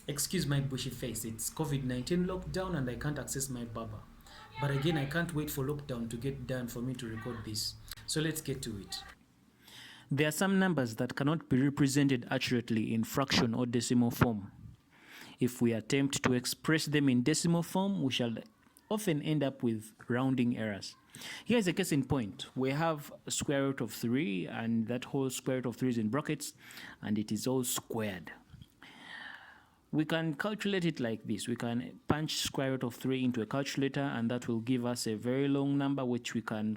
Excuse my bushy face, it's COVID-19 lockdown and I can't access my barber. But again, I can't wait for lockdown to get done for me to record this. So let's get to it. There are some numbers that cannot be represented accurately in fraction or decimal form. If we attempt to express them in decimal form, we shall often end up with rounding errors. Here's a case in point. We have a square root of 3, and that whole square root of 3 is in brackets, and it is all squared. We can calculate it like this. We can punch square root of 3 into a calculator, and that will give us a very long number which we can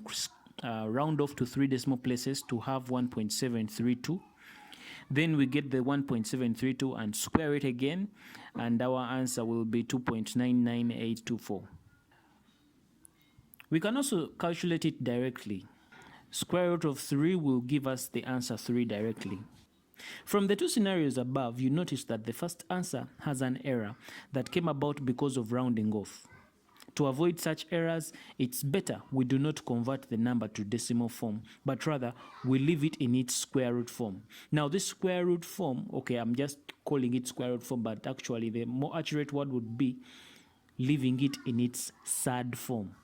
round off to 3 decimal places to have 1.732. Then we get the 1.732 and square it again, and our answer will be 2.99824. We can also calculate it directly. Square root of 3 will give us the answer 3 directly. From the two scenarios above, you notice that the first answer has an error that came about because of rounding off. To avoid such errors, it's better we do not convert the number to decimal form, but rather we leave it in its square root form. Now this square root form, okay, I'm just calling it square root form, but actually the more accurate word would be leaving it in its surd form.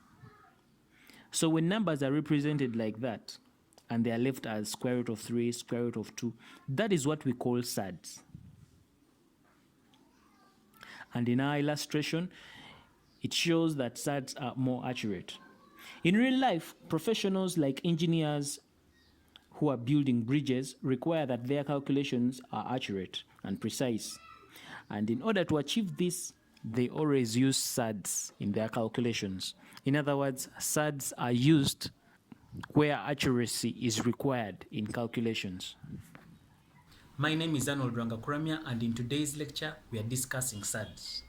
So when numbers are represented like that, and they are left as square root of 3, square root of 2, that is what we call surds. And in our illustration, it shows that surds are more accurate. In real life, professionals like engineers who are building bridges require that their calculations are accurate and precise. And in order to achieve this, they always use surds in their calculations. In other words, surds are used where accuracy is required in calculations. My name is Arnold Rangakuramia, and in today's lecture, we are discussing surds.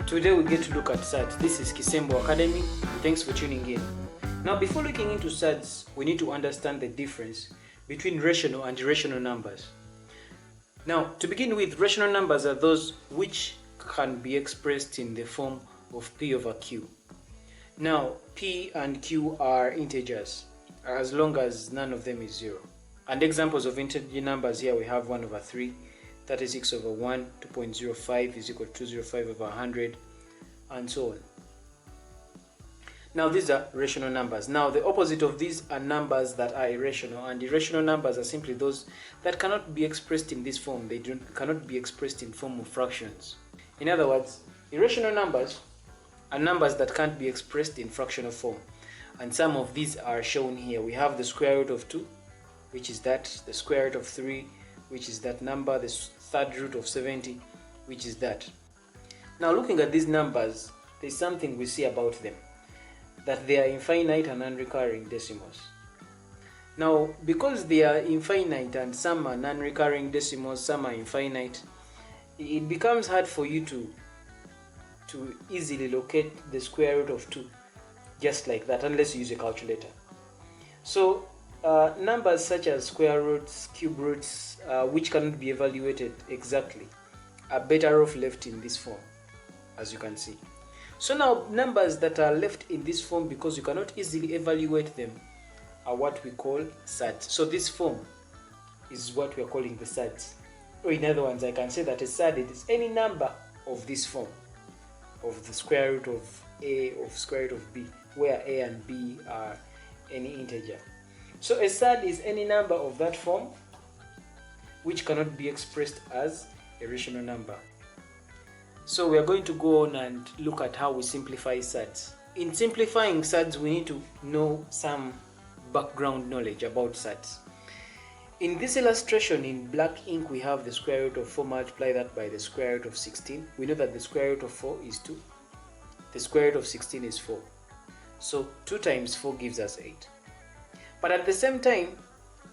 Today we get to look at surds. This is Kisembo Academy, and thanks for tuning in. Now, before looking into surds, we need to understand the difference between rational and irrational numbers. Now, to begin with, rational numbers are those which can be expressed in the form of P over Q. Now, P and Q are integers, as long as none of them is 0. And examples of integer numbers here we have 1 over 3, 36 over 1, 2.05 is equal to 205 over 100, and so on. Now these are rational numbers. Now the opposite of these are numbers that are irrational, and irrational numbers are simply those that cannot be expressed in this form. They cannot be expressed in form of fractions. In other words, irrational numbers are numbers that can't be expressed in fractional form, and some of these are shown here. We have the square root of 2, which is that, the square root of 3, which is that number, the third root of 70, which is that. Now looking at these numbers, there's something we see about them, that they are infinite and non-recurring decimals. Now, because they are infinite and some are non-recurring decimals, some are infinite, it becomes hard for you to easily locate the square root of 2 just like that, unless you use a calculator. So numbers such as square roots, cube roots, which cannot be evaluated exactly, are better off left in this form, as you can see. So now numbers that are left in this form because you cannot easily evaluate them are what we call surds. So this form is what we are calling the surds. Or in other words, I can say that a surd is any number of this form, of the square root of a, of square root of b, where a and b are any integer. So a surd is any number of that form which cannot be expressed as a rational number. So we are going to go on and look at how we simplify surds. In simplifying surds, we need to know some background knowledge about surds. In this illustration, in black ink, we have the square root of 4, multiply that by the square root of 16. We know that the square root of 4 is 2. The square root of 16 is 4. So 2 times 4 gives us 8. But at the same time,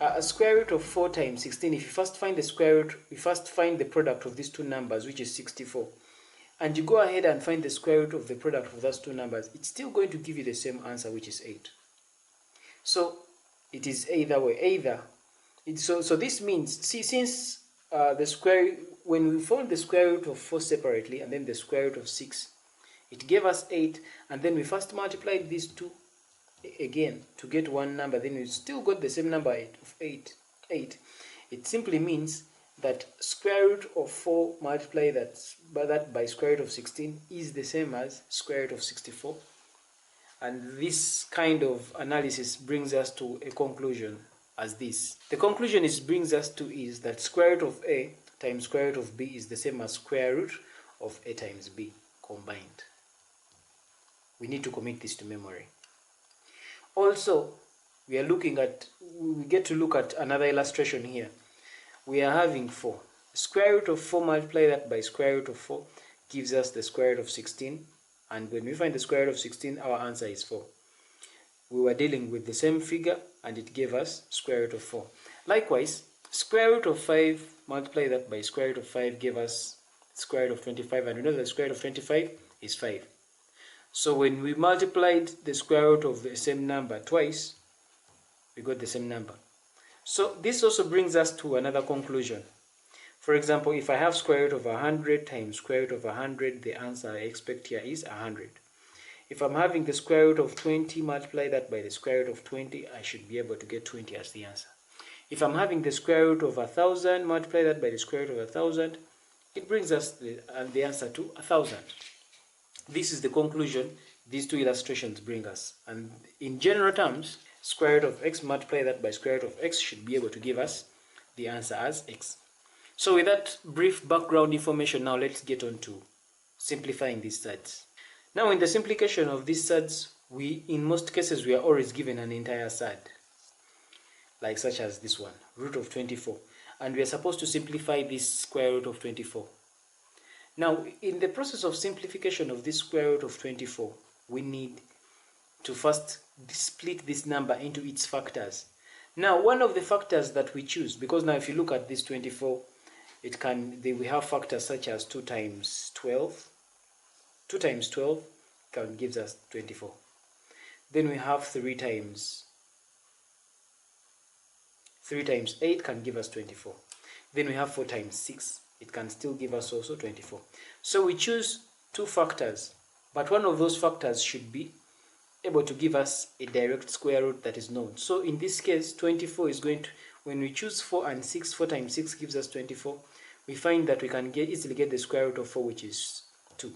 a square root of 4 times 16, if you first find the square root, you first find the product of these two numbers, which is 64. And you go ahead and find the square root of the product of those two numbers, it's still going to give you the same answer, which is 8. So it is either way, so this means, see, since the square when we found the square root of 4 separately and then the square root of 6, it gave us 8, and then we first multiplied these two again to get one number, then we still got the same number of 8. It simply means that square root of 4 multiply that by square root of 16 is the same as square root of 64. And this kind of analysis brings us to a conclusion as this. The conclusion it brings us to is that square root of A times square root of B is the same as square root of A times B combined. We need to commit this to memory. Also, we get to look at another illustration here. We are having 4. Square root of 4 multiply that by square root of 4 gives us the square root of 16. And when we find the square root of 16, our answer is 4. We were dealing with the same figure and it gave us square root of 4. Likewise, square root of 5 multiply that by square root of 5 gave us square root of 25, and we know that the square root of 25 is 5. So when we multiplied the square root of the same number twice, we got the same number. So this also brings us to another conclusion. For example, if I have square root of 100 times square root of 100, the answer I expect here is 100. If I'm having the square root of 20, multiply that by the square root of 20, I should be able to get 20 as the answer. If I'm having the square root of 1,000, multiply that by the square root of 1,000, it brings us the answer to 1,000. This is the conclusion these two illustrations bring us. And in general terms, square root of x multiply that by square root of x should be able to give us the answer as x. So with that brief background information, now let's get on to simplifying these surds. Now in the simplification of these surds, in most cases we are always given an entire surd, like such as this one, root of 24, and we are supposed to simplify this square root of 24. Now in the process of simplification of this square root of 24, we need to first split this number into its factors. Now one of the factors that we choose, because now if you look at this 24, we have factors such as 2 times 12. 2 times 12 gives us 24. Then we have 3 times 8 can give us 24. Then we have 4 times 6. It can still give us also 24. So we choose 2 factors, but one of those factors should be able to give us a direct square root that is known. So in this case, 24 is going to, when we choose 4 and 6, 4 times 6 gives us 24. We find that we can easily get the square root of 4, which is 2.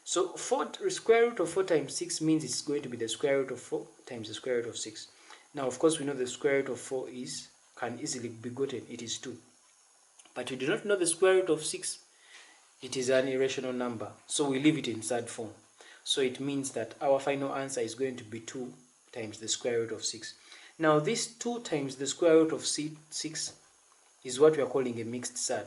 So square root of 4 times 6 means it's going to be the square root of 4 times the square root of 6. Now, of course, we know the square root of 4 can easily be gotten. It is 2. But we do not know the square root of 6. It is an irrational number. So we leave it in surd form. So it means that our final answer is going to be 2 times the square root of 6. Now, this 2 times the square root of 6 is what we are calling a mixed surd.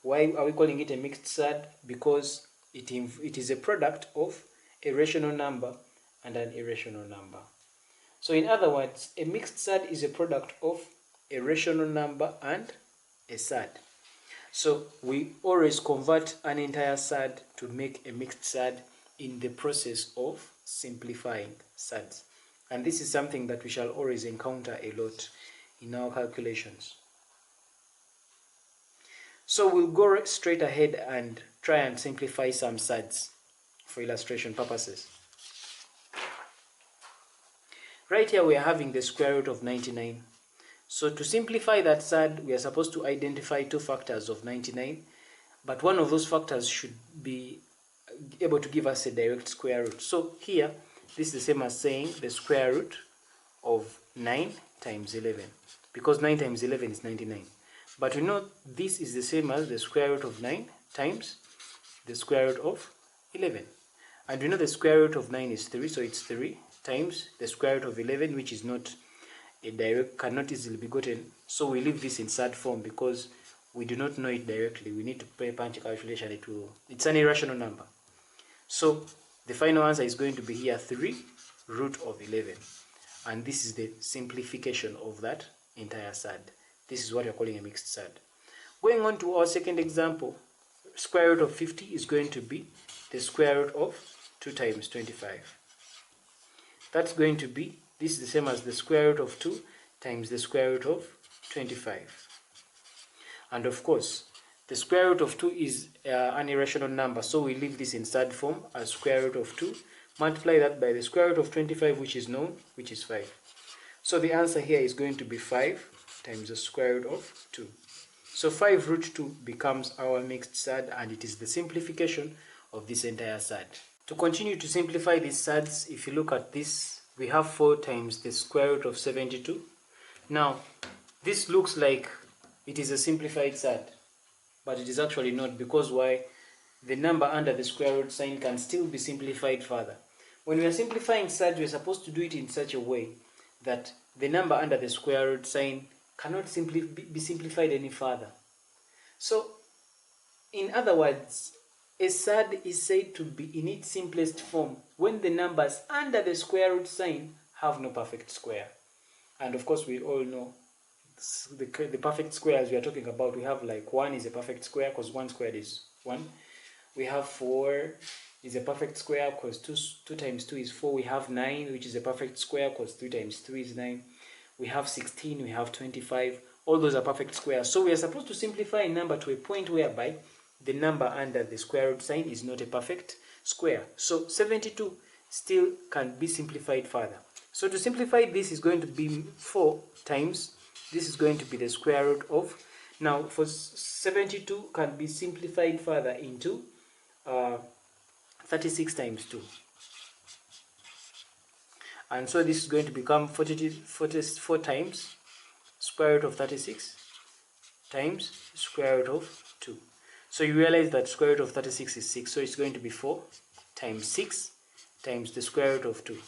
Why are we calling it a mixed surd? Because it is a product of a rational number and an irrational number. So in other words, a mixed surd is a product of a rational number and a surd. So we always convert an entire surd to make a mixed surd in the process of simplifying surds. And this is something that we shall always encounter a lot in our calculations. So we'll go straight ahead and try and simplify some surds for illustration purposes. Right here we are having the square root of 99. So to simplify that surd, we are supposed to identify 2 factors of 99, but one of those factors should be able to give us a direct square root. So here, this is the same as saying the square root of 9 times 11, because 9 times 11 is 99. But we know this is the same as the square root of 9 times the square root of 11. And we know the square root of 9 is 3, so it's 3 times the square root of 11, which is not a direct, cannot easily be gotten. So we leave this in surd form because we do not know it directly. We need to punch a calculation. It's an irrational number. So the final answer is going to be here 3 root of 11. And this is the simplification of that entire surd. This is what we're calling a mixed surd. Going on to our second example, square root of 50 is going to be the square root of 2 times 25. That's going to be, this is the same as the square root of 2 times the square root of 25. And of course, The square root of 2 is an irrational number, so we leave this in surd form as square root of 2. Multiply that by the square root of 25, which is known, which is 5. So the answer here is going to be 5 times the square root of 2. So 5 root 2 becomes our mixed surd, and it is the simplification of this entire surd. To continue to simplify these surds, if you look at this, we have 4 times the square root of 72. Now, this looks like it is a simplified surd, but it is actually not, because why? The number under the square root sign can still be simplified further. When we are simplifying surds, we are supposed to do it in such a way that the number under the square root sign cannot be simplified any further. So, in other words, a surd is said to be in its simplest form when the numbers under the square root sign have no perfect square. And of course, we all know the perfect squares we are talking about. We have like 1 is a perfect square because 1 squared is 1. We have 4 is a perfect square because 2 times 2 is 4. We have 9, which is a perfect square because 3 times 3 is 9. We have 16, we have 25. All those are perfect squares. So we are supposed to simplify a number to a point whereby the number under the square root sign is not a perfect square. So 72 still can be simplified further. So to simplify this is going to be 4 times, this is going to be the square root of, now for 72 can be simplified further into 36 times 2. And so this is going to become 44 times square root of 36 times square root of 2. So you realize that square root of 36 is 6. So it's going to be 4 times 6 times the square root of 2.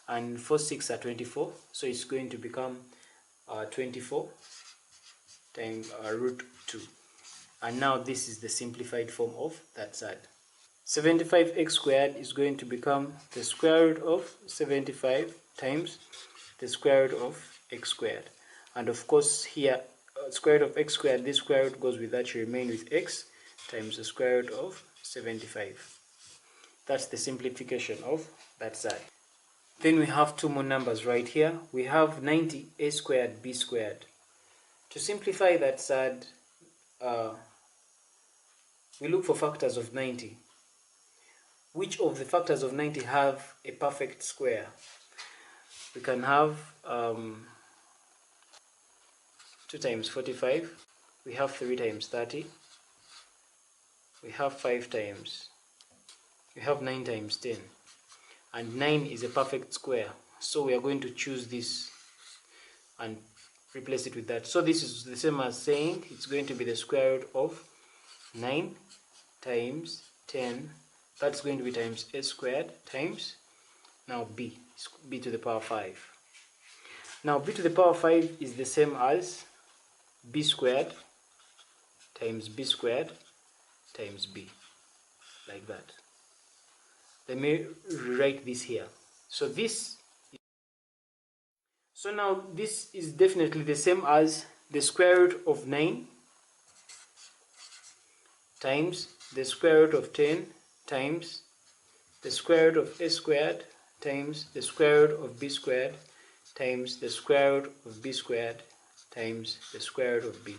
And 4 6 are 24. So it's going to become 24 times root 2. And now this is the simplified form of that surd. 75x squared is going to become the square root of 75 times the square root of x squared. And of course here, square root of x squared, this square root goes with that, you remain with x times the square root of 75. That's the simplification of that surd. Then we have 2 more numbers right here. We have 90a squared b squared. To simplify that surd, we look for factors of 90. Which of the factors of 90 have a perfect square? We can have 2 times 45, we have 3 times 30, we have 5 times, we have 9 times 10, and 9 is a perfect square. So we are going to choose this and replace it with that. So this is the same as saying it's going to be the square root of 9 times 10. That's going to be times a squared times, now b to the power 5. Now b to the power 5 is the same as b squared times b squared times b, like that. Let me rewrite this here. So now this is definitely the same as the square root of 9 times the square root of 10 times the square root of a squared times the square root of b squared times the square root of b squared times the square root of b.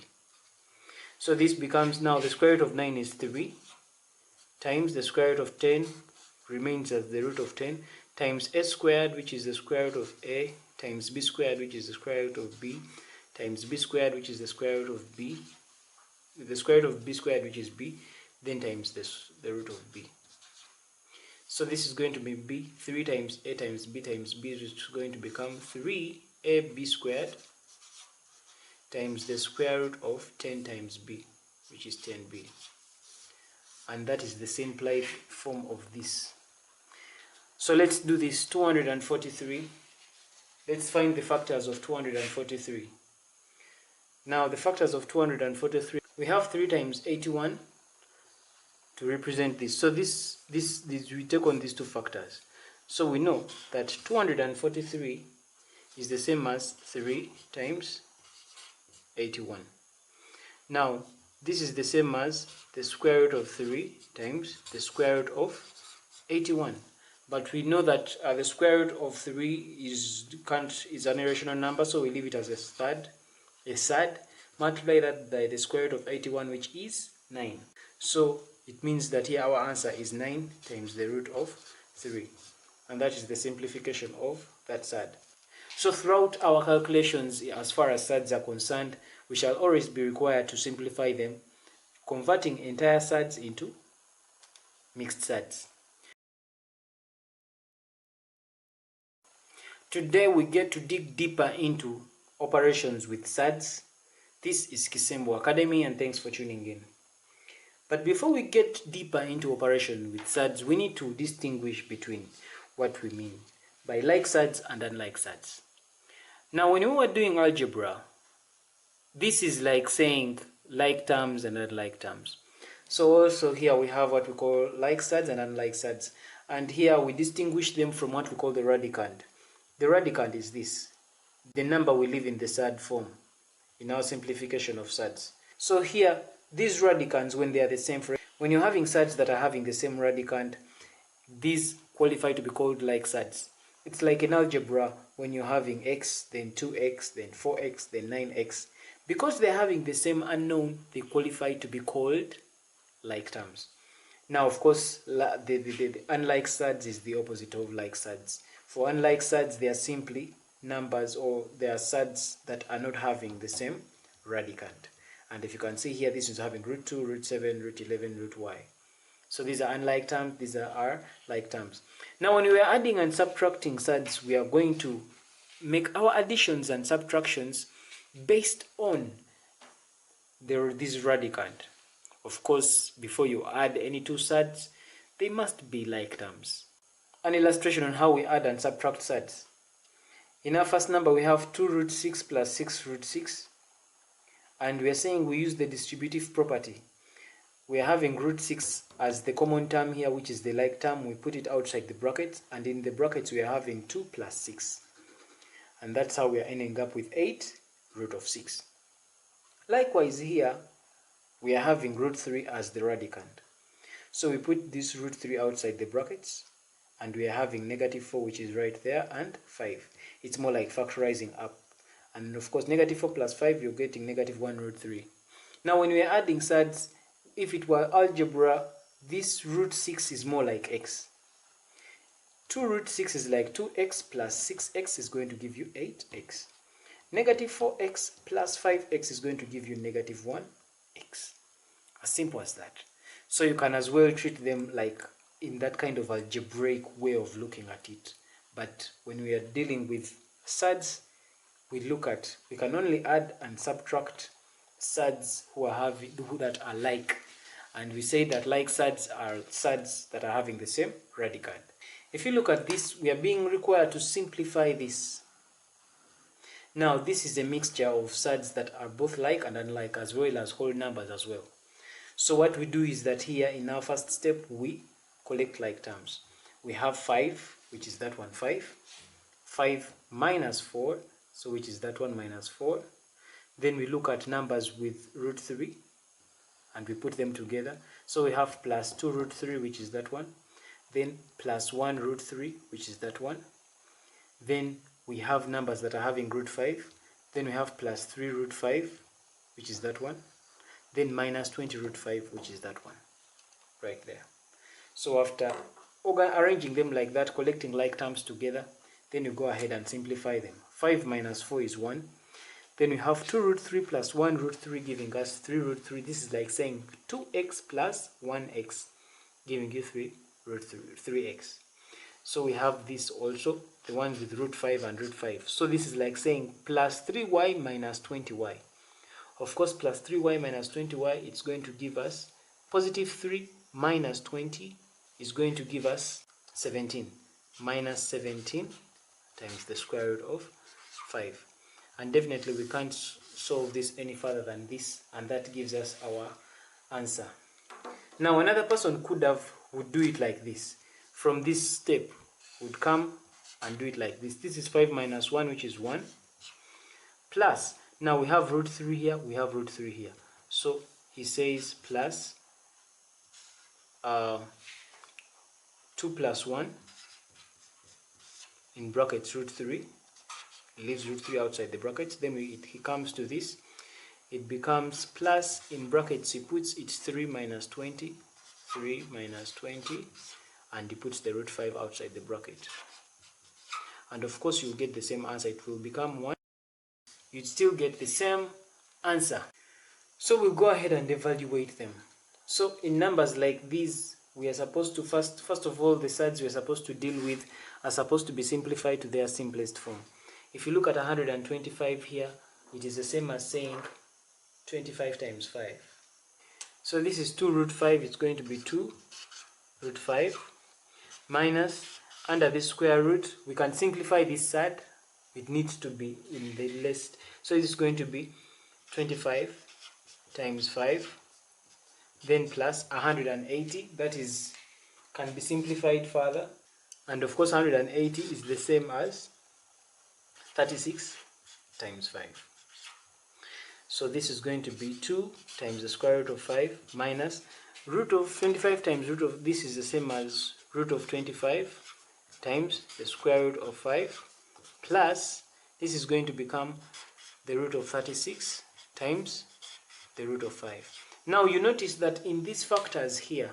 So this becomes, now the square root of 9 is 3 times the square root of 10 remains as the root of 10 times a squared, which is the square root of a, times b squared, which is the square root of b, times b squared, which is the square root of b, the square root of b squared, which is b, then times the root of b. So this is going to be b, 3 times a times b, which is going to become 3ab squared times the square root of 10 times b, which is 10b. And that is the simplified form of this. So let's do this. 243. Let's find the factors of 243. Now the factors of 243, we have 3 times 81 to represent this. So this we take on these 2 factors. So we know that 243 is the same as 3 times 81. Now this is the same as the square root of 3 times the square root of 81. But we know that the square root of 3 is an irrational number, so we leave it as a surd. Multiply that by the square root of 81, which is 9. So it means that here our answer is 9 times the root of 3. And that is the simplification of that surd. So throughout our calculations, as far as surds are concerned, we shall always be required to simplify them, converting entire surds into mixed surds. Today we get to dig deeper into operations with surds. This is Kisembo Academy, and thanks for tuning in. But before we get deeper into operation with surds, we need to distinguish between what we mean by like surds and unlike surds. Now, when we were doing algebra, this is like saying like terms and unlike terms. So also here we have what we call like surds and unlike surds. And here we distinguish them from what we call the radicand. The radicand is this, the number we leave in the surd form in our simplification of surds. So here, these radicands, when they are the same, when you're having surds that are having the same radicand, these qualify to be called like surds. It's like in algebra when you're having x, then 2x, then 4x, then 9x. Because they're having the same unknown, they qualify to be called like terms. Now, of course, the unlike surds is the opposite of like surds. For unlike surds, they are simply numbers, or they are surds that are not having the same radicand. And if you can see here, this is having root 2, root 7, root 11, root y. So these are unlike terms, these are like terms. Now, when we are adding and subtracting surds, we are going to make our additions and subtractions based on this radicand. Of course, before you add any two surds, they must be like terms. An illustration on how we add and subtract surds. In our first number, we have 2 root 6 plus 6 root 6. And we are saying we use the distributive property. We are having root 6 as the common term here, which is the like term. We put it outside the brackets, and in the brackets we are having 2 plus 6. And that's how we are ending up with 8 root of 6. Likewise here, we are having root 3 as the radicand. So we put this root 3 outside the brackets, and we are having negative 4, which is right there, and 5. It's more like factorizing up. And of course, negative 4 plus 5, you're getting negative 1 root 3. Now, when we are adding surds, if it were algebra, this root 6 is more like x. 2 root 6 is like 2x plus 6x is going to give you 8x. Negative 4x plus 5x is going to give you negative 1x. As simple as that. So you can as well treat them like in that kind of algebraic way of looking at it. But when we are dealing with surds, we can only add and subtract surds that are like. And we say that like surds are surds that are having the same radicand. If you look at this, we are being required to simplify this. Now, this is a mixture of surds that are both like and unlike, as well as whole numbers as well. So what we do is that here in our first step, we collect like terms. We have 5, which is that one, 5. 5 minus 4, so which is that one, minus 4. Then we look at numbers with root 3, and we put them together. So we have plus 2 root 3, which is that one. Then plus 1 root 3, which is that one. Then we have numbers that are having root 5. Then we have plus 3 root 5, which is that one. Then minus 20 root 5, which is that one, right there. So after arranging them like that, collecting like terms together, then you go ahead and simplify them. 5 minus 4 is 1. Then we have 2 root 3 plus 1 root 3 giving us 3 root 3. This is like saying 2x plus 1x, giving you 3 root 3x. So we have this also, the ones with root 5 and root 5. So this is like saying plus 3y minus 20y. Of course, plus 3y minus 20y, it's going to give us positive 3 minus 20 is going to give us 17. Minus 17 times the square root of 5. And definitely we can't solve this any further than this, and that gives us our answer. Now another person would do it like this. From this step, would come and do it like this. This is 5 minus 1, which is 1. Plus, now we have root 3 here, we have root 3 here. So he says plus 2 plus 1 in brackets root 3. He leaves root 3 outside the brackets. Then he comes to this. it becomes plus, in brackets he puts it's 3 minus 20, 3 minus 20, and he puts the root 5 outside the bracket. And of course you'll get the same answer, it will become 1. You'd still get the same answer. So we'll go ahead and evaluate them. So in numbers like these, we are supposed to first of all, the surds we are supposed to deal with are supposed to be simplified to their simplest form. If you look at 125 here, it is the same as saying 25 times 5. So this is 2 root 5, it's going to be 2 root 5 minus, under this square root, we can simplify this surd. It needs to be in the list. So this is going to be 25 times 5, then plus 180, that is can be simplified further, and of course 180 is the same as 36 times 5. So this is going to be 2 times the square root of 5 minus root of 25 times root of, this is the same as root of 25 times the square root of 5, plus this is going to become the root of 36 times the root of 5. Now you notice that in these factors here,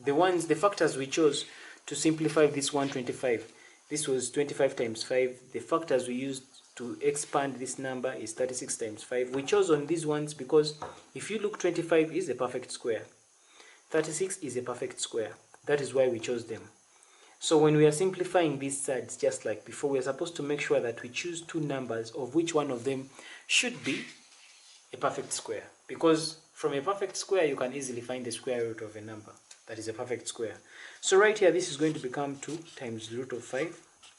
the factors we chose to simplify this 125, this was 25 times 5. The factors we used to expand this number is 36 times 5. We chose on these ones because if you look, 25 is a perfect square, 36 is a perfect square. That is why we chose them. So when we are simplifying these sides, just like before, we are supposed to make sure that we choose two numbers of which one of them should be a perfect square, because from a perfect square you can easily find the square root of a number that is a perfect square. So right here, this is going to become 2 times the root of 5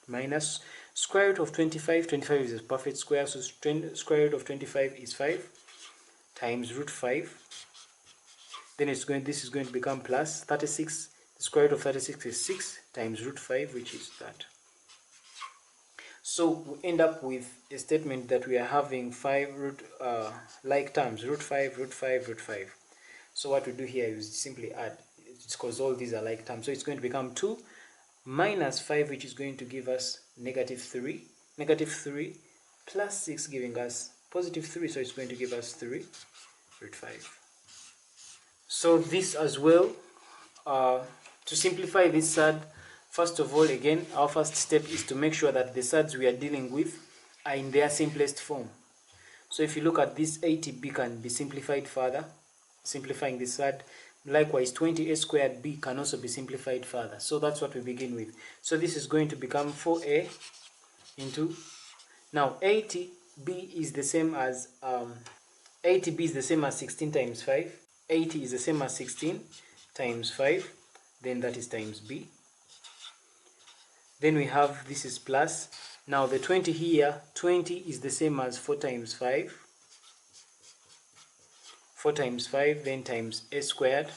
minus square root of 25. 25 is a perfect square, so square root of 25 is 5 times root 5. Then this is going to become plus 36. The square root of 36 is 6 times root 5, which is that. So we end up with a statement that we are having 5 like terms, root 5, root 5, root 5. So what we do here is simply add. It's because all these are like terms. So it's going to become 2 minus 5, which is going to give us negative 3. Negative 3 plus 6 giving us positive 3. So it's going to give us 3 root 5. So this as well, to simplify this surd, first of all, again, our first step is to make sure that the surds we are dealing with are in their simplest form. So if you look at this, 80b can be simplified further, simplifying this surd. Likewise, 20a squared b can also be simplified further. So that's what we begin with. So this is going to become 4a into, now 80b is the same as 80b is the same as 16 times 5. 80 is the same as 16 times 5, then that is times b. Then we have, this is plus. Now the 20 here, 20 is the same as 4 times 5. 4 times 5, then times a squared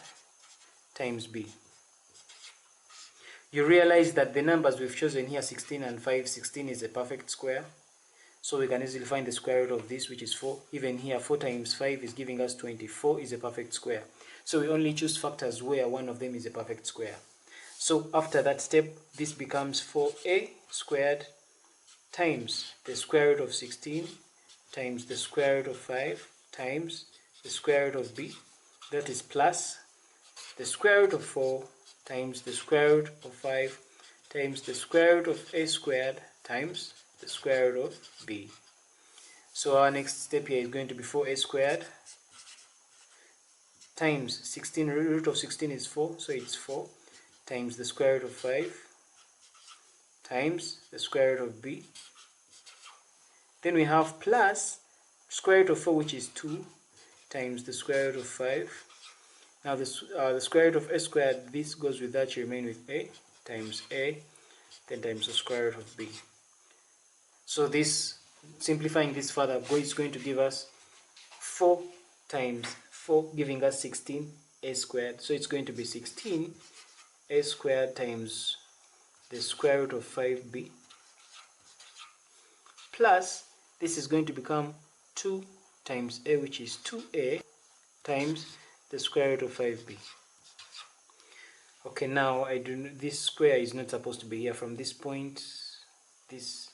times b. You realize that the numbers we've chosen here, 16 and 5, 16 is a perfect square. So we can easily find the square root of this, which is 4. Even here, 4 times 5 is giving us 24 is a perfect square. So we only choose factors where one of them is a perfect square. So after that step, this becomes 4a squared times the square root of 16 times the square root of 5 times the square root of b. That is plus the square root of 4 times the square root of 5 times the square root of a squared times the square root of b. So our next step here is going to be 4a squared times 16, root of 16 is 4, so it's 4 times the square root of 5 times the square root of b. Then we have plus square root of 4, which is 2 times the square root of 5. Now the square root of a squared, this goes with that, you remain with a times a, then times the square root of b. So this, simplifying this further, is going to give us 4 times 4, giving us 16 a squared. So it's going to be 16 a squared times the square root of 5b, plus this is going to become 2 times a, which is 2a times the square root of 5b. Okay, now this square is not supposed to be here. From this point, this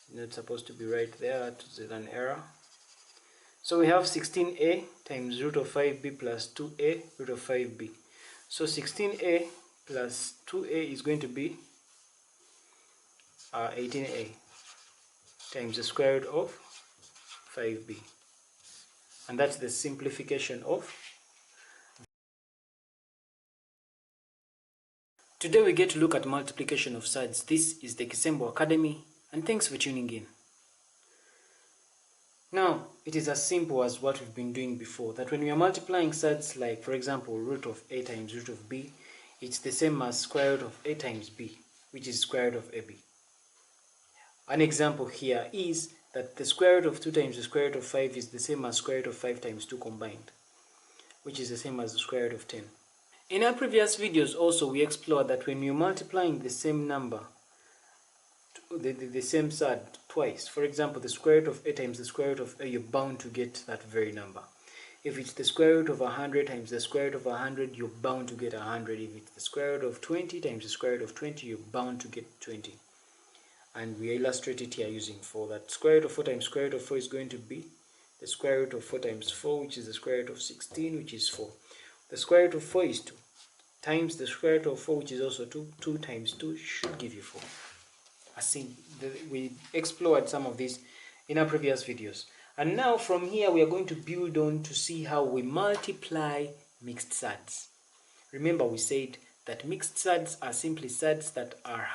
is not supposed to be right there. There's an error. So we have 16a times root of 5b plus 2a root of 5b. So 16a plus 2a is going to be 18a times the square root of 5b. And that's the simplification of. Today we get to look at multiplication of surds. This is the Kisembo Academy, and thanks for tuning in. Now, it is as simple as what we've been doing before, that when we are multiplying surds, like for example root of a times root of b, it's the same as square root of a times b, which is square root of ab. An example here is that the square root of 2 times the square root of 5 is the same as square root of 5 times 2 combined, which is the same as the square root of 10. In our previous videos also we explored that when you're multiplying the same number, the same surd twice, for example the square root of a times the square root of a, you're bound to get that very number. If it's the square root of 100 times the square root of 100, you're bound to get 100. If it's the square root of 20 times the square root of 20, you're bound to get 20. And we illustrate it here using 4. That square root of 4 times square root of 4 is going to be the square root of 4 times 4, which is the square root of 16, which is 4. The square root of 4 is 2, times the square root of 4, which is also 2. 2 times 2 should give you 4. We explored some of these in our previous videos. And now from here we are going to build on to see how we multiply mixed surds. Remember we said that mixed surds are simply surds that are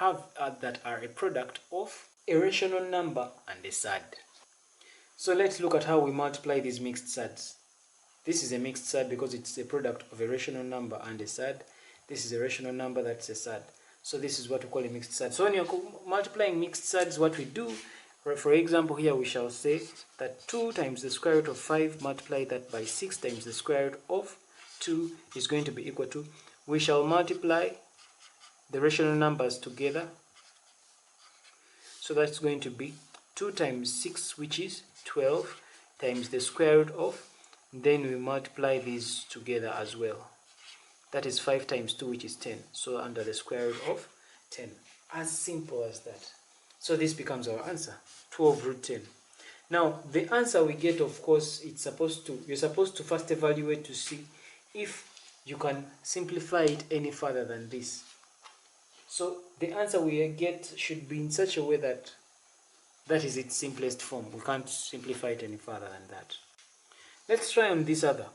a product of a rational number and a surd. So let's look at how we multiply these mixed surds. This is a mixed surd because it's a product of a rational number and a surd. This is a rational number, that's a surd. So this is what we call a mixed surd. So when you're multiplying mixed surds, what we do, for example here we shall say that 2 times the square root of 5, multiply that by 6 times the square root of 2 is going to be equal to, we shall multiply the rational numbers together. So that's going to be 2 times 6, which is 12, times the square root of, then we multiply these together as well. That is 5 times 2, which is 10. So under the square root of 10. As simple as that. So this becomes our answer, 12 root 10. Now, the answer we get, of course, you're supposed to first evaluate to see if you can simplify it any further than this. So the answer we get should be in such a way that that is its simplest form. We can't simplify it any further than that. Let's try on this other.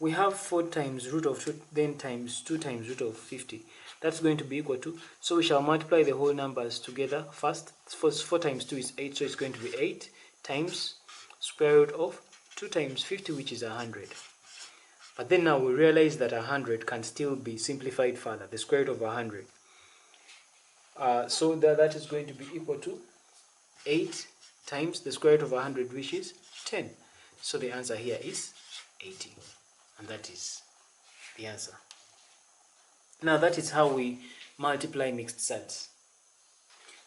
We have 4 times root of 2, then times 2 times root of 50. That's going to be equal to, so we shall multiply the whole numbers together first. 4 times 2 is 8, so it's going to be 8 times square root of 2 times 50, which is 100. But then now we realize that 100 can still be simplified further, the square root of 100. So that is going to be equal to 8 times the square root of 100, which is 10. So the answer here is 80. And that is the answer. Now that is how we multiply mixed surds.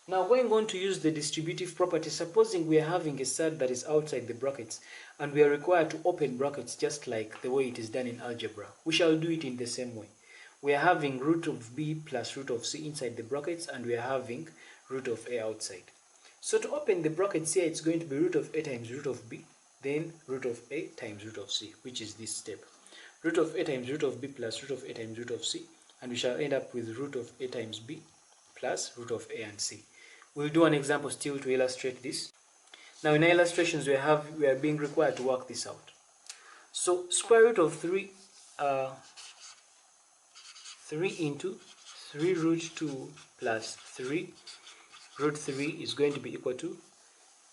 Now going on to use the distributive property, supposing we are having a surd that is outside the brackets and we are required to open brackets just like the way it is done in algebra. We shall do it in the same way. We are having root of b plus root of c inside the brackets and we are having root of a outside. So to open the brackets here, it's going to be root of a times root of b, then root of a times root of c, which is this step. Root of a times root of b plus root of a times root of c, and we shall end up with root of a times b plus root of a and c. We'll do an example still to illustrate this. Now in our illustrations we are being required to work this out. So square root of 3 into 3 root 2 plus 3 root 3 is going to be equal to,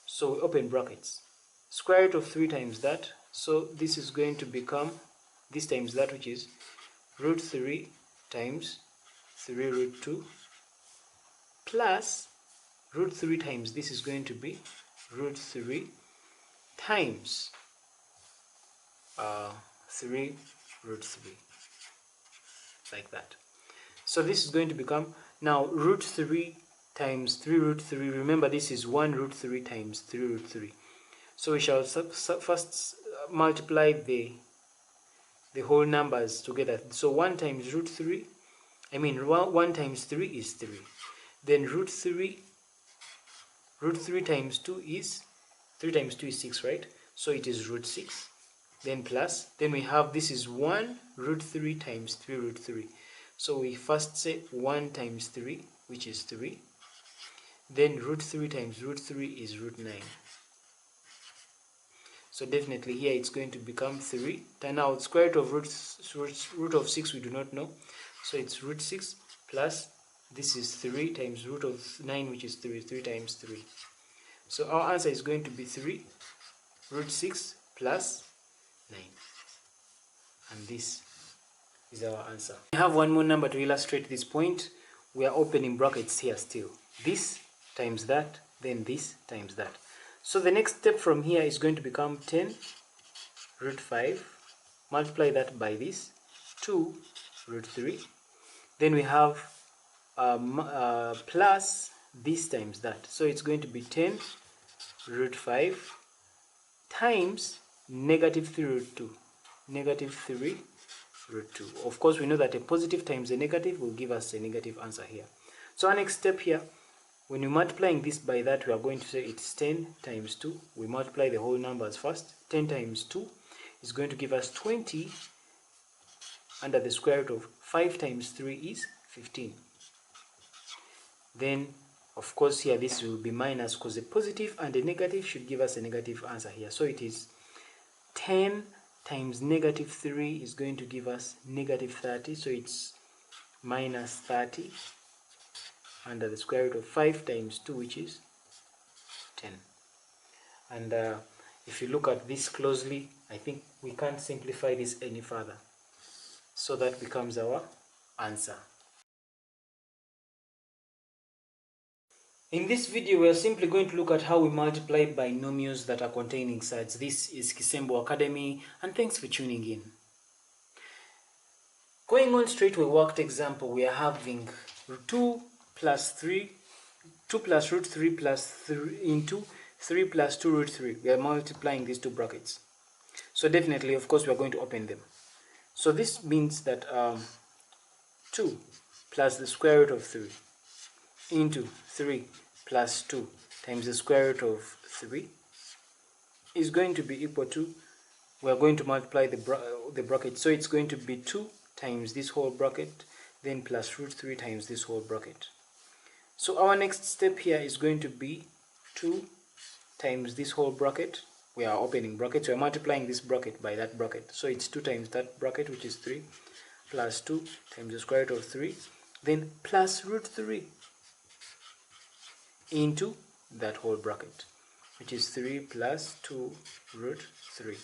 so we open brackets, square root of 3 times that, so this is going to become this times that, which is root 3 times 3 root 2 plus root 3 times this is going to be root 3 times 3 root 3, like that. So this is going to become now root 3 times 3 root 3. Remember this is 1 root 3 times 3 root 3. So we shall first multiply the whole numbers together. So 1 times root 3, 1 times 3 is 3. Then root 3 times 2 is 3 times 2 is 6, right? so it is root 6, then plus, then we have this is 1 root 3 times 3 root 3. So we first say 1 times 3, which is 3, then root 3 times root 3 is root 9. So definitely here it's going to become 3. Turn out square root of root of 6 we do not know, so it's root 6 plus this is 3 times root of 9, which is 3 times 3. So our answer is going to be 3 root 6 plus 9, and this is our answer. We have one more number to illustrate this point. We are opening brackets here still. This times that, then this times that. So the next step from here is going to become 10 root 5, multiply that by this, 2 root 3. Then we have plus this times that. So it's going to be 10 root 5 times negative 3 root 2. Negative 3 root 2. Of course, we know that a positive times a negative will give us a negative answer here. So our next step here, when we're multiplying this by that, we are going to say it's 10 times 2. We multiply the whole numbers first. 10 times 2 is going to give us 20 under the square root of 5 times 3 is 15. Then, of course, here this will be minus because a positive and a negative should give us a negative answer here. So it is 10 times negative 3 is going to give us negative 30. So it's minus 30 under the square root of 5 times 2, which is 10. And if you look at this closely, I think we can't simplify this any further. So that becomes our answer. In this video, we are simply going to look at how we multiply binomials that are containing surds. This is Kisembo Academy, and thanks for tuning in. Going on straight to a worked example, we are having 2 plus root 3 plus 3 into 3 plus 2 root 3. We are multiplying these two brackets. So definitely, of course, we are going to open them. So this means that 2 plus the square root of 3 into 3 plus 2 times the square root of 3 is going to be equal to, we are going to multiply the bracket. So it's going to be 2 times this whole bracket, then plus root 3 times this whole bracket. So our next step here is going to be 2 times this whole bracket. We are opening brackets, we are multiplying this bracket by that bracket. So it's 2 times that bracket, which is 3, plus 2 times the square root of 3, then plus root 3 into that whole bracket, which is 3 plus 2 root 3.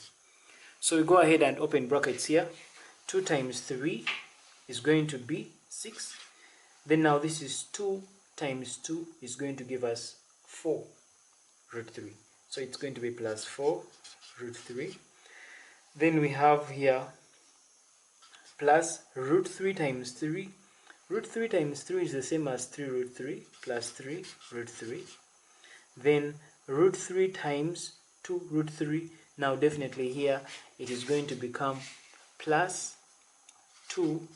So we go ahead and open brackets here. 2 times 3 is going to be 6. Then now this is 2 times 2 is going to give us 4 root 3. So it's going to be plus 4 root 3. Then we have here plus root 3 times 3. Root 3 times 3 is the same as 3 root 3 plus 3 root 3. Then root 3 times 2 root 3. Now definitely here it is going to become plus 2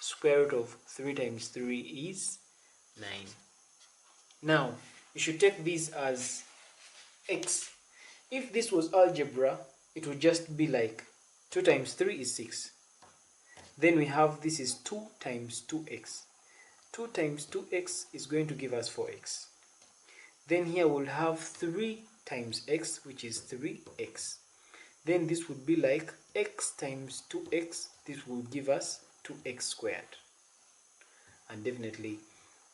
square root of 3 times 3 is 9. Now you should take this as x. If this was algebra, it would just be like 2 times 3 is 6. Then we have this is 2 times 2x. 2 times 2x is going to give us 4x. Then here we'll have 3 times x, which is 3x. Then this would be like x times 2x. This will give us 2x squared. And definitely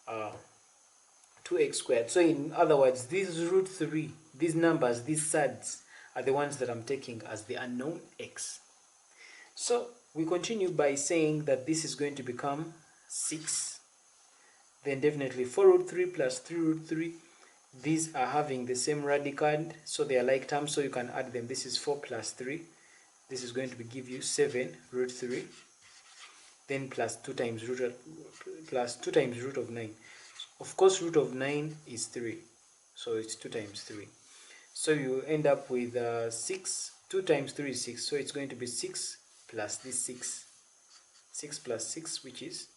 2x squared. So in other words, these root 3, these numbers, these surds, are the ones that I'm taking as the unknown x. So we continue by saying that this is going to become 6. Then definitely 4 root 3 plus 3 root 3. These are having the same radical, so they are like terms, so you can add them. This is 4 plus 3. This is going to give you 7 root 3. Then plus 2 times root of 9. Of course, root of 9 is 3. So it's 2 times 3. So you end up with 6. 2 times 3 is 6. So it's going to be 6 plus this 6. 6 plus 6, which is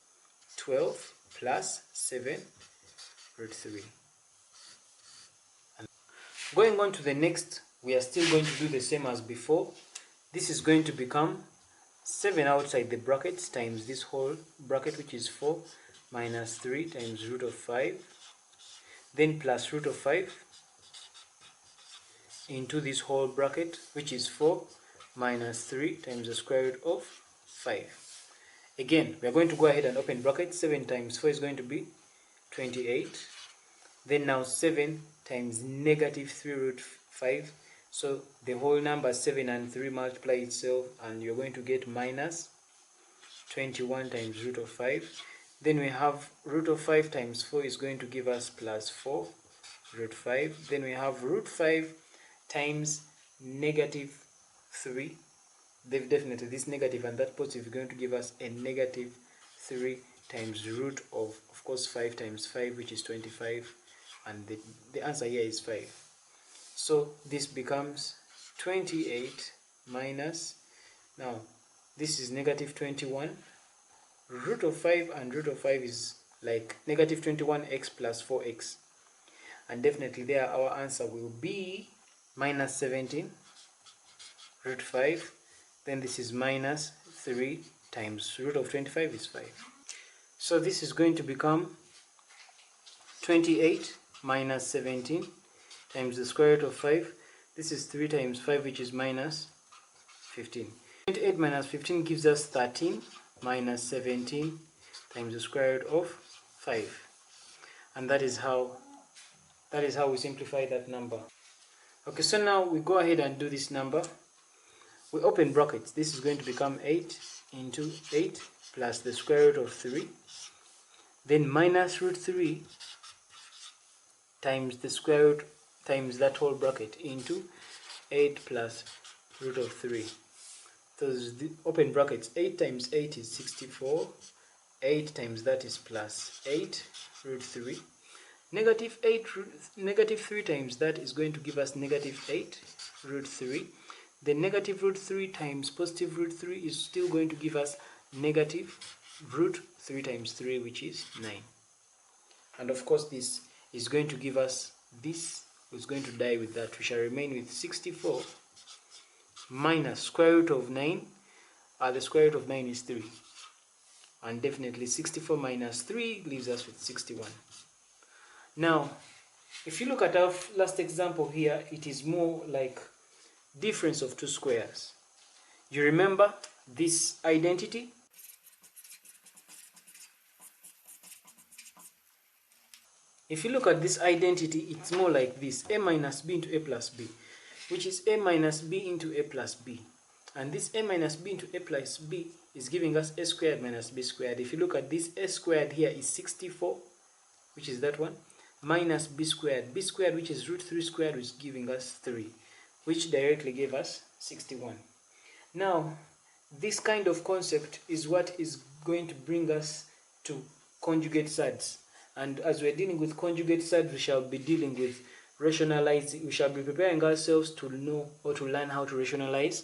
12 plus 7 root 3. And going on to the next we are still going to do the same as before. This is going to become 7 outside the brackets times this whole bracket, which is 4, minus 3 times root of 5, then plus root of 5 into this whole bracket, which is 4 minus 3 times the square root of 5. Again, we are going to go ahead and open bracket. 7 times 4 is going to be 28. Then now 7 times negative 3 root 5. So the whole number 7 and 3 multiply itself, and you're going to get minus 21 times root of 5. Then we have root of 5 times 4 is going to give us plus 4 root 5. Then we have root 5 times negative 3. Definitely this negative and that positive is going to give us a negative 3 times root of course 5 times 5, which is 25, and the answer here is 5. So this becomes 28 minus, now this is negative 21, root of 5 and root of 5 is like negative 21x plus 4x, and definitely there our answer will be minus 17 root 5. Then this is minus 3 times root of 25 is 5. So this is going to become 28 minus 17 times the square root of 5. This is 3 times 5, which is minus 15. 28 minus 15 gives us 13 minus 17 times the square root of 5. And that is how we simplify that number. Okay, so now we go ahead and do this number. We open brackets. This is going to become 8 into 8 plus the square root of 3. Then minus root 3 times the square root times that whole bracket into 8 plus root of 3. So the open brackets, 8 times 8 is 64. 8 times that is plus 8 root 3. Negative 3 times that is going to give us negative 8 root 3. The negative root 3 times positive root 3 is still going to give us negative root 3 times 3, which is 9. And of course this is going to give us, this is going to die with that. We shall remain with 64 minus square root of 9. The square root of 9 is 3. And definitely 64 minus 3 leaves us with 61. Now, if you look at our last example here, it is more like difference of two squares. You remember this identity? If you look at this identity, it's more like this: a minus b into a plus b, which is a minus b into a plus b. And this a minus b into a plus b is giving us a squared minus b squared. If you look at this, a squared here is 64, which is that one, minus b squared, which is root 3 squared, which is giving us 3, which directly gave us 61. Now, this kind of concept is what is going to bring us to conjugate surds. And as we're dealing with conjugate surds, we shall be dealing with rationalizing. We shall be preparing ourselves to know or to learn how to rationalize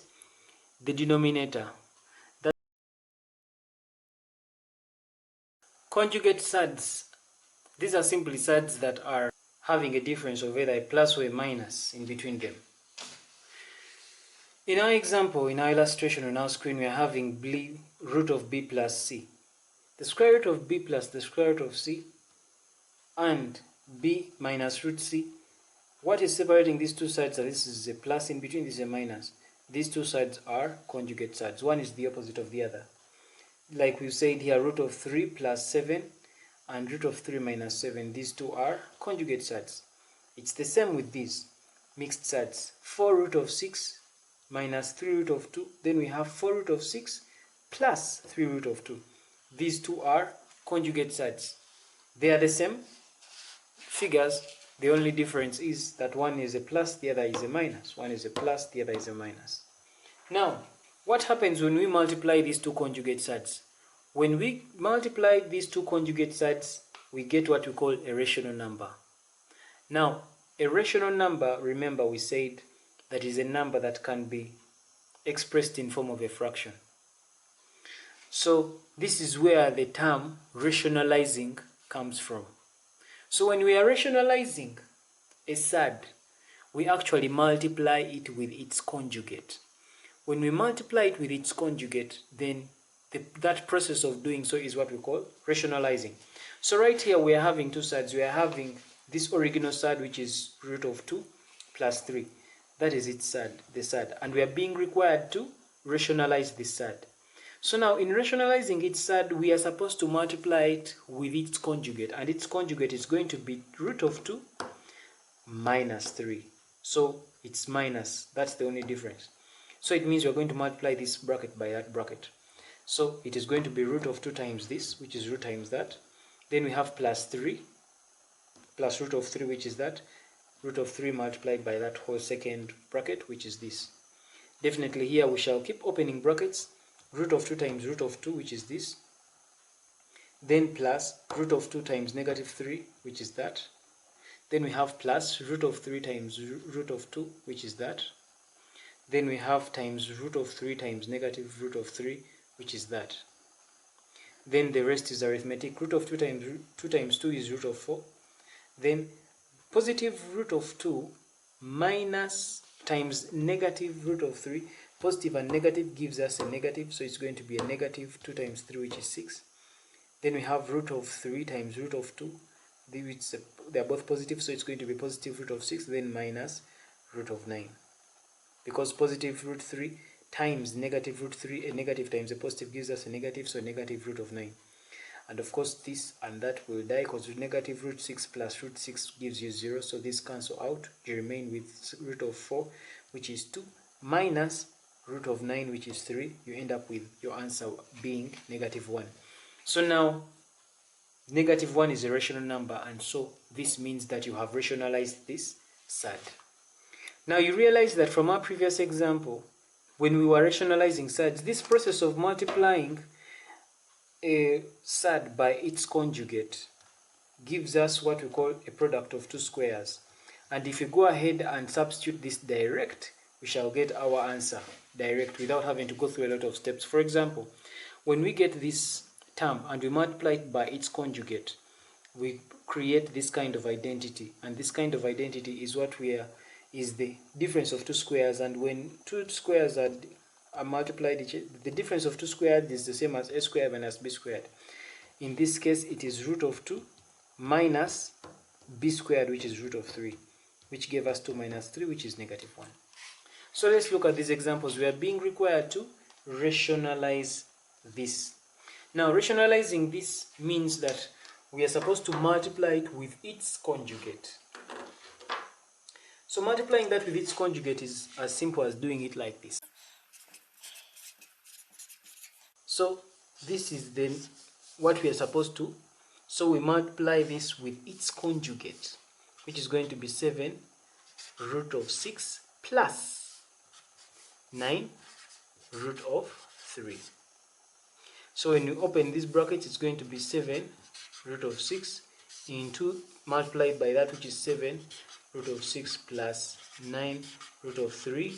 the denominator. That conjugate surds, these are simply surds that are having a difference of either a plus or a minus in between them. In our example, in our illustration on our screen, we are having b root of b plus c. The square root of b plus the square root of c and b minus root c. What is separating these two sides? This is a plus in between, this is a minus. These two sides are conjugate sides. One is the opposite of the other. Like we said here, root of 3 plus 7 and root of 3 minus 7. These two are conjugate sides. It's the same with these mixed sides. 4 root of 6 minus 3 root of 2. Then we have 4 root of 6 plus 3 root of 2. These two are conjugate sides. They are the same figures. The only difference is that one is a plus, the other is a minus. One is a plus, the other is a minus. Now, what happens when we multiply these two conjugate sides? When we multiply these two conjugate sides, we get what we call a rational number. Now, a rational number, remember we said, that is a number that can be expressed in form of a fraction. So this is where the term rationalizing comes from. So when we are rationalizing a surd, we actually multiply it with its conjugate. When we multiply it with its conjugate, then that process of doing so is what we call rationalizing. So right here we are having two surds. We are having this original surd, which is root of 2 plus 3. That is its surd, the surd. And we are being required to rationalize this surd. So now in rationalizing its surd, we are supposed to multiply it with its conjugate. And its conjugate is going to be root of 2 minus 3. So it's minus. That's the only difference. So it means we're going to multiply this bracket by that bracket. So it is going to be root of 2 times this, which is root times that. Then we have plus 3, plus root of 3, which is that. Root of 3 multiplied by that whole second bracket, which is this. Definitely here we shall keep opening brackets. Root of 2 times root of 2, which is this. Then plus root of 2 times negative 3, which is that. Then we have plus root of 3 times root of 2, which is that. Then we have times root of 3 times negative root of 3, which is that. Then the rest is arithmetic. Root of 2 times 2 is root of 4. Then positive root of 2 minus times negative root of 3. Positive and negative gives us a negative, so it's going to be a negative 2 times 3, which is 6. Then we have root of 3 times root of 2. They are both positive, so it's going to be positive root of 6, then minus root of 9. Because positive root 3 times negative root 3, a negative times a positive gives us a negative, so negative root of 9. And of course this and that will die, because negative root 6 plus root 6 gives you 0, so this cancel out. You remain with root of 4, which is 2, minus root of 9, which is 3. You end up with your answer being negative 1. So now negative 1 is a rational number, and so this means that you have rationalized this surd. Now you realize that from our previous example, when we were rationalizing surds, this process of multiplying a surd by its conjugate gives us what we call a product of two squares. And if you go ahead and substitute this direct, we shall get our answer direct without having to go through a lot of steps. For example, when we get this term and we multiply it by its conjugate, we create this kind of identity, and this kind of identity is what is the difference of two squares. And when two squares are multiplied, the difference of two squared is the same as a squared minus b squared. In this case, it is root of 2 minus b squared, which is root of 3, which gave us 2 minus 3, which is negative 1. So let's look at these examples. We are being required to rationalize this. Now, rationalizing this means that we are supposed to multiply it with its conjugate. So multiplying that with its conjugate is as simple as doing it like this. So this is then what we are supposed to. So we multiply this with its conjugate, which is going to be 7 root of 6 plus 9 root of 3. So when you open this bracket, it's going to be 7 root of 6 into multiplied by that, which is 7 root of 6 plus 9 root of 3,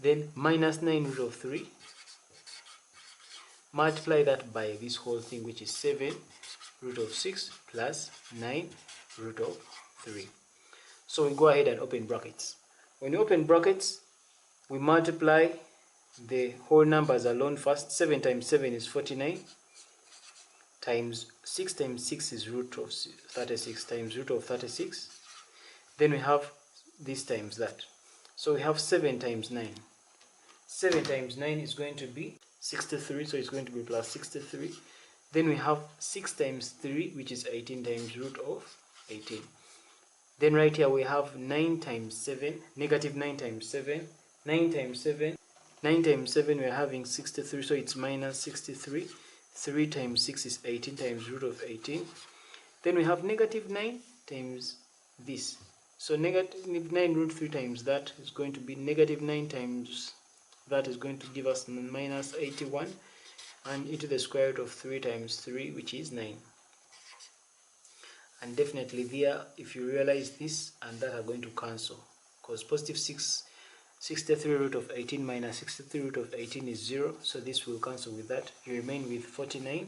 then minus 9 root of 3. Multiply that by this whole thing, which is 7 root of 6 plus 9 root of 3. So we go ahead and open brackets. When you open brackets, we multiply the whole numbers alone first. 7 times 7 is 49, times 6 times 6 is root of 36 times root of 36. Then we have this times that. So we have 7 times 9. 7 times 9 is going to be 63, so it's going to be plus 63. Then we have 6 times 3, which is 18 times root of 18. Then right here we have 9 times 7, negative 9 times 7, 9 times 7. 9 times 7 we're having 63, so it's minus 63. 3 times 6 is 18 times root of 18. Then we have negative 9 times this. So negative 9 root 3 times that is going to be negative 9 times that is going to give us minus 81, and into the square root of 3 times 3, which is 9. And definitely there, if you realize this and that are going to cancel, because positive 63 root of 18 minus 63 root of 18 is 0, so this will cancel with that. You remain with 49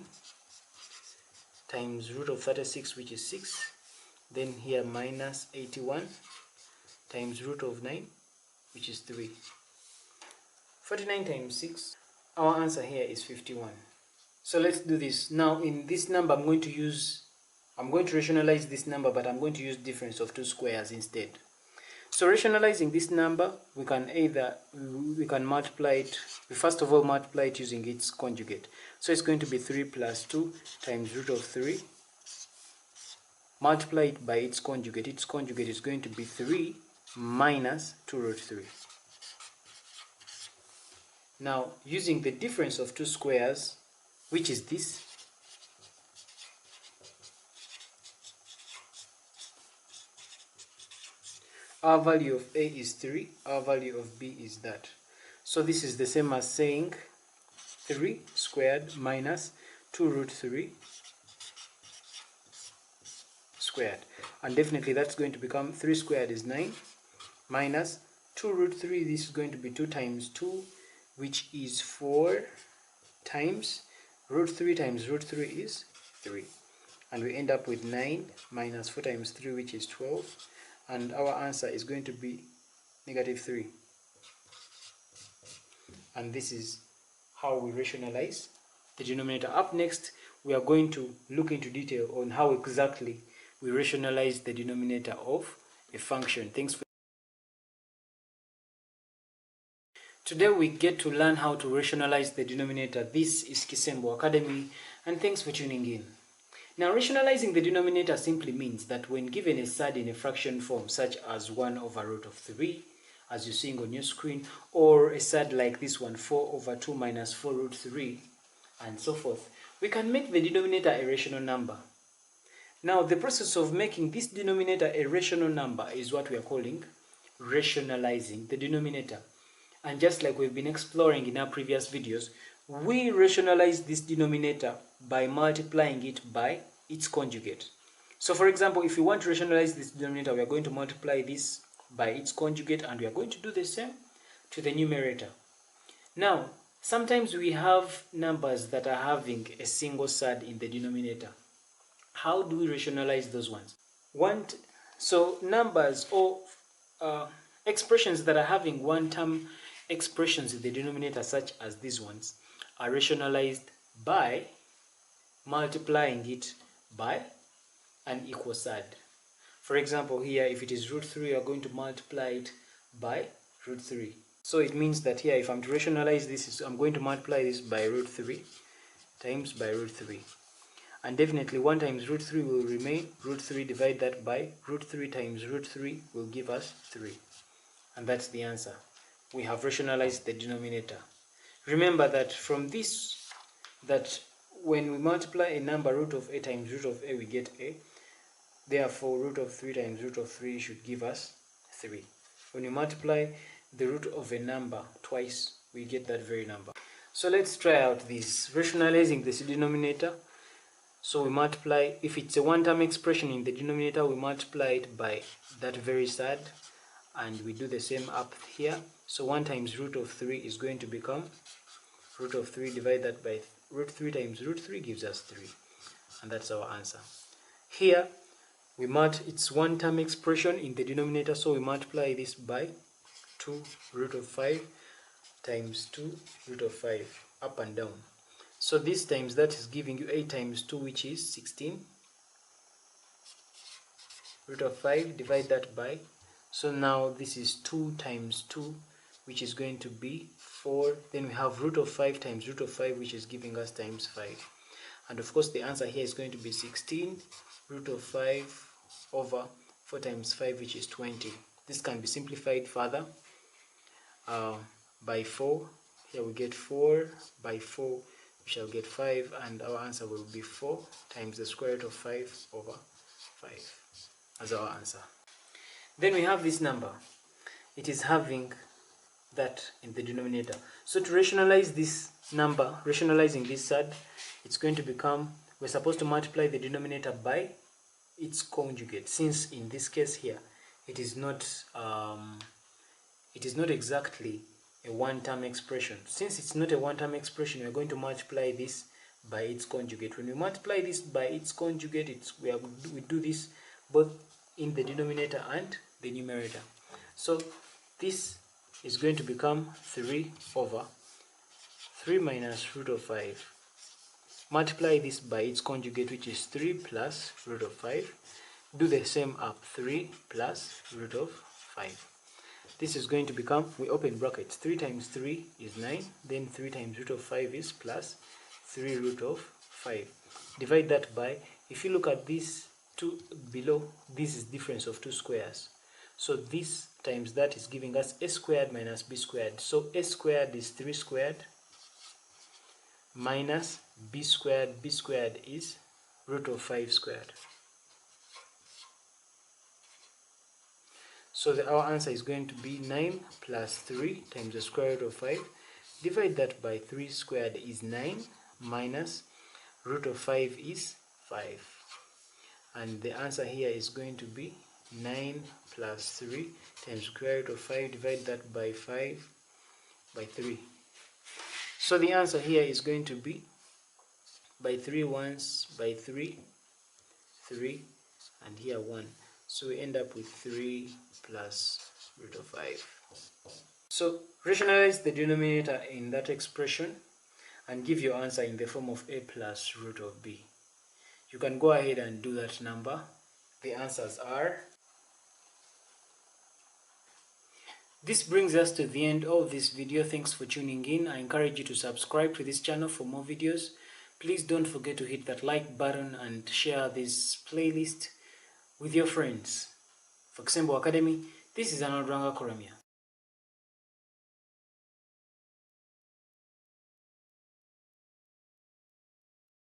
times root of 36, which is 6. Then here minus 81 times root of 9, which is 3. 49 times 6, our answer here is 51. So let's do this. Now in this number I'm going to rationalize this number, but I'm going to use difference of two squares instead. So rationalizing this number, we can multiply it. We first of all multiply it using its conjugate. So it's going to be 3 plus 2 times root of 3. Multiply it by its conjugate. Its conjugate is going to be 3 minus 2 root 3. Now, using the difference of two squares, which is this, our value of A is 3, our value of B is that. So this is the same as saying 3 squared minus 2 root 3 squared. And definitely that's going to become 3 squared is 9 minus 2 root 3. This is going to be 2 times 2, which is 4, times root 3 is 3. And we end up with 9 minus 4 times 3, which is 12. And our answer is going to be negative 3. And this is how we rationalize the denominator. Up next, we are going to look into detail on how exactly we rationalize the denominator of a function. Today we get to learn how to rationalize the denominator. This is Kisembo Academy, and thanks for tuning in. Now, rationalizing the denominator simply means that when given a surd in a fraction form, such as 1 over root of 3, as you're seeing on your screen, or a surd like this one, 4 over 2 minus 4 root 3, and so forth, we can make the denominator a rational number. Now, the process of making this denominator a rational number is what we are calling rationalizing the denominator. And just like we've been exploring in our previous videos, we rationalize this denominator by multiplying it by its conjugate. So for example, if we want to rationalize this denominator, we are going to multiply this by its conjugate, and we are going to do the same to the numerator. Now, sometimes we have numbers that are having a single surd in the denominator. How do we rationalize those ones? So numbers or expressions that are having one-term expressions in the denominator, such as these ones, are rationalized by multiplying it by an equal surd. For example, here, if it is root 3, we are going to multiply it by root 3. So it means that here, if I'm to rationalize this, I'm going to multiply this by root 3 times by root 3. And definitely 1 times root 3 will remain. Root 3, divide that by root 3 times root 3 will give us 3. And that's the answer. We have rationalized the denominator. Remember that from this, that when we multiply a number root of a times root of a, we get a. Therefore, root of 3 times root of 3 should give us 3. When you multiply the root of a number twice, we get that very number. So let's try out this, rationalizing this denominator. So we multiply, if it's a one-term expression in the denominator, we multiply it by that very surd, and we do the same up here. So 1 times root of 3 is going to become root of 3, divide that by root 3 times root 3 gives us 3. And that's our answer. Here, it's one-term expression in the denominator, so we multiply this by 2 root of 5 times 2 root of 5, up and down. So this times that is giving you 8 times 2, which is 16. Root of 5, divide that by. So now this is 2 times 2, which is going to be 4. Then we have root of 5 times root of 5, which is giving us times 5. And of course the answer here is going to be 16 root of 5 over 4 times 5, which is 20. This can be simplified further by 4. Here we get 4 by 4. We shall get 5, and our answer will be 4 times the square root of 5 over 5 as our answer. Then we have this number. It is having that in the denominator. So to rationalize this number, rationalizing this surd, it's going to become, we're supposed to multiply the denominator by its conjugate, since in this case here, it is not exactly a one-term expression. Since it's not a one-term expression, we're going to multiply this by its conjugate. When we multiply this by its conjugate, we do this both in the denominator and the numerator. So this is going to become 3 over 3 minus root of 5. Multiply this by its conjugate, which is 3 plus root of 5. Do the same up, 3 plus root of 5. This is going to become, we open brackets, 3 times 3 is 9, then 3 times root of 5 is plus 3 root of 5. Divide that by, if you look at this 2 below, this is difference of two squares. So this times that is giving us a squared minus b squared. So a squared is 3 squared minus b squared is root of 5 squared. So our answer is going to be 9 plus 3 times the square root of 5. Divide that by 3 squared is 9 minus root of 5 is 5. And the answer here is going to be 9 plus 3 times square root of 5. Divide that by 5 by 3. So the answer here is going to be by 3 once, by 3, 3, and here 1. So we end up with 3 plus root of 5. So rationalize the denominator in that expression and give your answer in the form of a plus root of b. You can go ahead and do that number. The answers are... This brings us to the end of this video. Thanks for tuning in. I encourage you to subscribe to this channel for more videos. Please don't forget to hit that like button and share this playlist with your friends. For Kisembo Academy, this is Anodranga Koramia.